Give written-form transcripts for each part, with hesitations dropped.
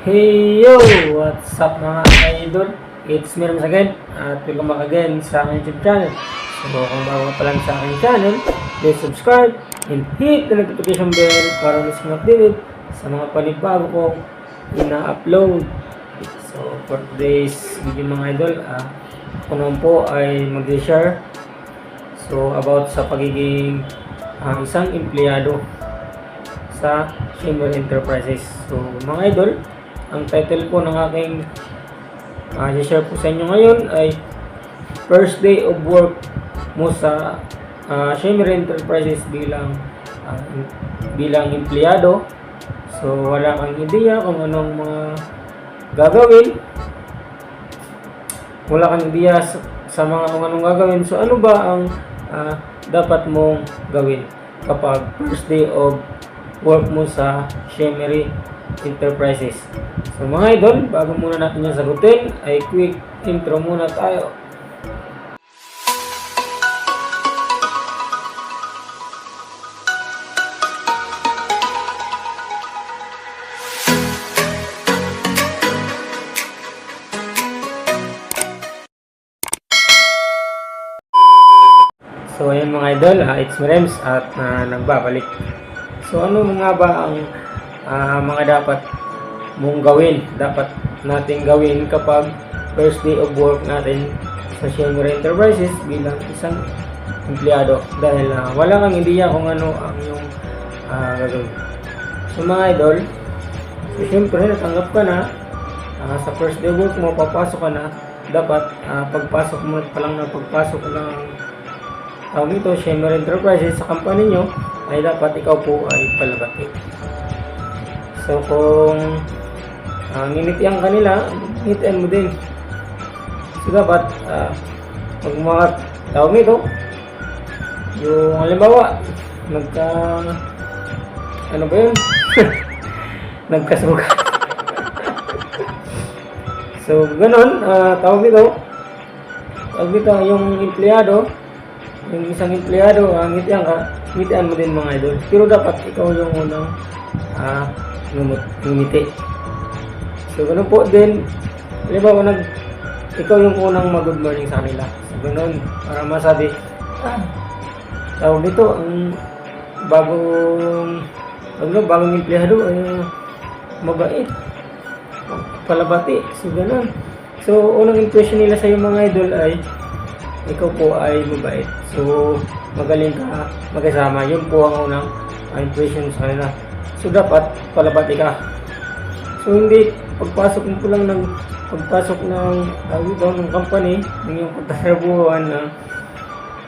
Hey yo! What's up mga idol? It's me Rams again at welcome back again sa aking YouTube channel. So kung bago pa lang sa aking channel, please subscribe and hit the notification bell para mas updated sa mga panibago kong ina-upload. So for today's video mga idol, ako naman po ay mag-share about sa pagiging isang empleyado sa Shimmer Enterprises. So mga idol, ang title po ng aking i-share po sa inyo ngayon ay First Day of Work mo sa Shimmer Enterprises bilang empleyado. So wala kang ideya kung anong mga gagawin, wala kang ideya sa mga kung anong gagawin. So ano ba ang dapat mong gawin kapag first day of work mo sa Shimmer Enterprises? So mga idol, bago muna natin yung sagutin, ay quick intro muna tayo. So ayun mga idol, it's me Rems at nagbabalik. So ano nga ba ang mga dapat mong gawin, dapat nating gawin kapag first day of work natin sa Shimmer Enterprises bilang isang empleyado, dahil wala kang ideya kung ano ang iyong gagawin. So mga idol, so syempre natanggap ka na sa first day of work mo, papasok ka na. Dapat pagpasok mo pa lang ng pagpasok ng nito Shimmer Enterprises sa company nyo, ay dapat ikaw po ay palabati. So kung nginitian kanila, ngitian mo din. So dapat pag mga tao nito, yung halimbawa ano ba yun? Nagkasugat. So ganun, tawag nito yung empleyado, yung isang empleyado, ngitian mo din mga idol. Pero dapat ikaw yung unang ngumiti. So ganun po din, halimbawa ikaw yung unang mag-good morning sa kanila. So ganun, para masabi, tawag nito, ang bagong empleyado ay mabait, palabati. So ganun. So unang impression nila sa mga idol ay ikaw po ay mabait. So magaling ka magkasama. Yun po ang unang impression sa kanila. So dapat palabati ka. So hindi pagpasok mo po lang ng company, ng iyong pagtatrabuhan na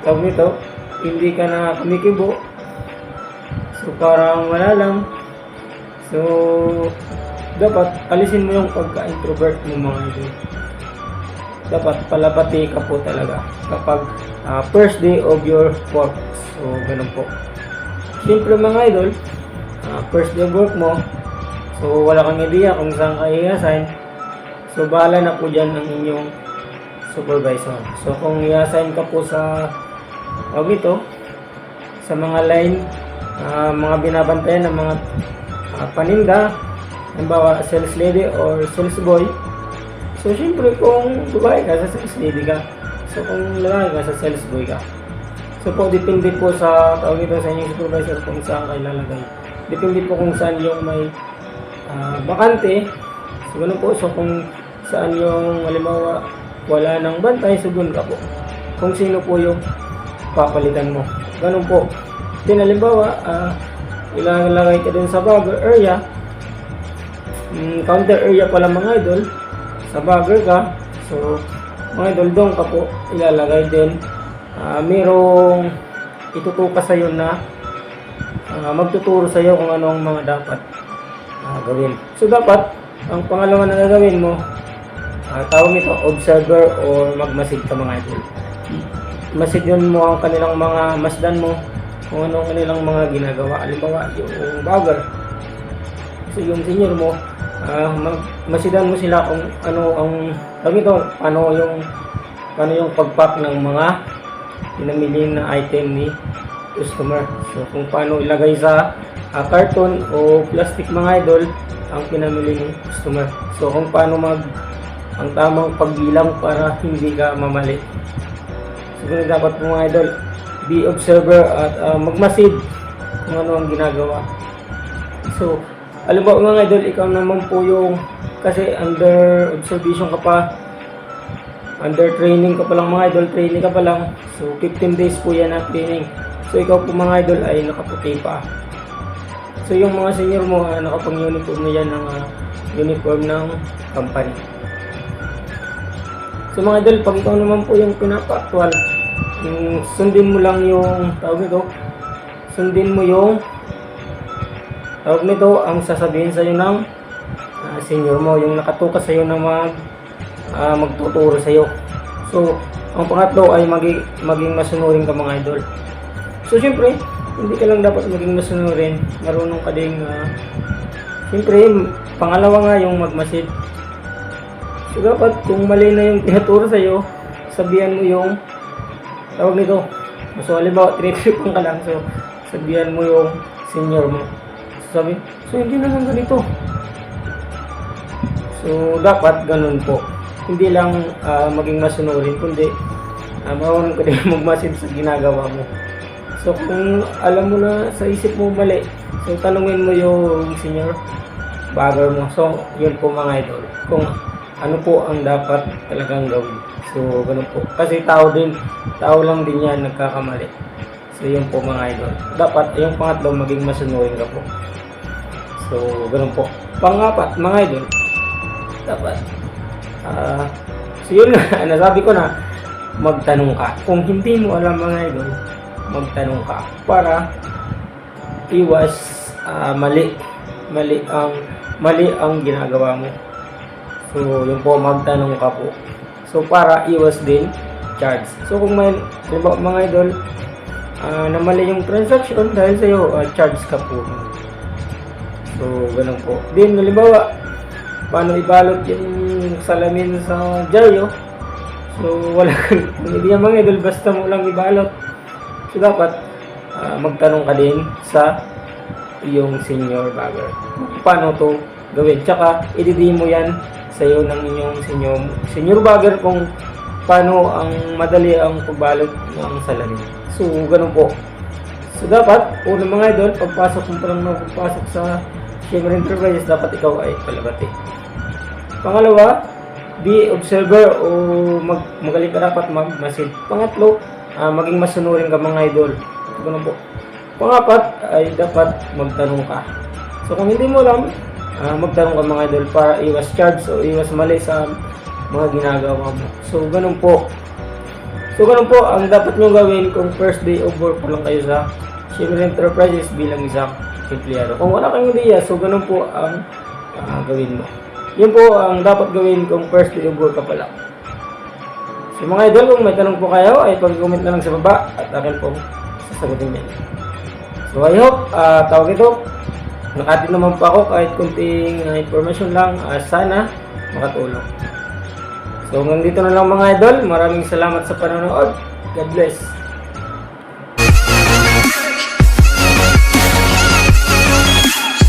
tawag nito, hindi ka na kumikibo. So parang wala lang. So dapat alisin mo yung pagka-introvert mo mga idol. Dapat palabati ka po talaga kapag first day of your work. So ganun po. Siyempre mga idol, first day of work mo, so wala kang ideya kung saan ka i-assign. So bahala na po dyan ang inyong supervisor. So kung i-assign ka po sa sa mga line, mga binabantayan ng mga paninda, halimbawa sales lady or sales boy. So syempre kung babae ka, sa sales lady ka. So kung lalaki ka, sa sales boy ka. So po depende po sa sa inyong supervisor kung saan kayo lalagay. Depende po kung saan yung may bakante. So ganun po. So kung saan yung halimbawa wala nang bantay, so doon ka po. Kung sino po yung papalitan mo. Ganun po. Then halimbawa ilalagay ka din sa bagger area, counter area pala mga idol, sa bagger ka. So mga idol, doon ka po ilalagay din. Merong itutuka sa iyo na magtuturo sa iyo kung anong mga dapat gawin. So dapat ang pangalawa na gagawin mo, tawag nito observer or magmasid ka mga idol. Masidyon mo ang kanilang mga masdan mo kung anong kanilang mga ginagawa. Halimbawa yung bagger, so yung senior mo, masidan mo sila kung ano ang tawag nito, paano yung pagpack ng mga pinamili na item ni customer. So kung paano ilagay sa karton o plastic mga idol. ang pinamili ng customer. So kung paano ang tamang pagbilang para hindi ka mamali. So ganun dapat po mga idol, be observer at magmasid kung ano ang ginagawa. So alam mo mga idol, ikaw naman po yung, kasi under observation ka pa, under training ka pa lang mga idol, training ka pa lang. So 15 days po yan na training. So ikaw po mga idol ay nakaputi pa. So yung mga senior mo, nakapang-uniform na yan ng uniform ng company. So mga idol, pag ikaw naman po yung pinapa-actual, yung sundin mo lang yung tawag nito, sundin mo yung tawag nito, ang sasabihin sa'yo ng senior mo, yung nakatukas sa'yo na magtuturo sa'yo. So ang pangatlo ay maging masunurin ka mga idol. So syempre, hindi ka lang dapat maging masunurin, marunong ka ding syempre, pangalawa nga yung magmasid. So dapat kung mali na yung tinuturo sa'yo, sabihan mo yung tawag nito. So halimbawa, trip-tripan ka lang, so sabihan mo yung senior mo. So sabi, so hindi naman ganito. So dapat ganun po. Hindi lang maging masunurin, kundi marunong ka din magmasid sa ginagawa mo. So kung alam mo na sa isip mo mali, so tanungin mo yung senior bagger mo. So yun po mga idol, kung ano po ang dapat talagang gawin. So ganun po, kasi tao lang din yan nagkakamali. So yun po mga idol, dapat yung pangatlo maging masunurin ka po. So ganun po. Pangapat mga idol, dapat so yun nga, nasabi ko na, magtanong ka. Kung hindi mo alam mga idol, magtanong ka para iwas mali ang ginagawa mo. So yun po, magtanong ka po. So para iwas din charge. So kung may mga idol na mali yung transaction dahil sa'yo, charge ka po. So ganun po. Din halimbawa, paano ibalot yung salamin sa dyaryo. So wala kang hindi yan mga idol, basta mo lang ibalot. So dapat magtanong ka din sa iyong senior bagger paano to gawin. Tsaka i-demo yan sa iyo ng inyong senior bagger kung paano ang madali ang pagbalot ng salamin. So ganun po. So dapat una mga idol, pagpasok mo pa lang pagpasok sa Shimmer Enterprises, dapat ikaw ay palabati. Pangalawa, be observer o magaling ka dapat magmasid. Pangatlo, maging masunurin ka mga idol. Ganun po. Pangapat ay dapat magtanong ka. So kung hindi mo alam, magtanong ka mga idol para iwas charge o iwas mali sa mga ginagawa mo. So ganun po. So ganun po ang dapat nyo gawin kung first day of work pa lang kayo sa Shimmer Enterprises bilang isang empleyado. Kung wala kang ideya, so ganun po ang gawin mo. Yun po ang dapat gawin kung first day of work ka pa lang. So mga idol, kung may tanong po kayo, ay pag-comment na lang sa baba at akin po sasagutin din. So I hope, tawag ito, nakatin naman po ako kahit kunting information lang, sana makatulong. So hanggang dito na lang mga idol, maraming salamat sa panonood. God bless.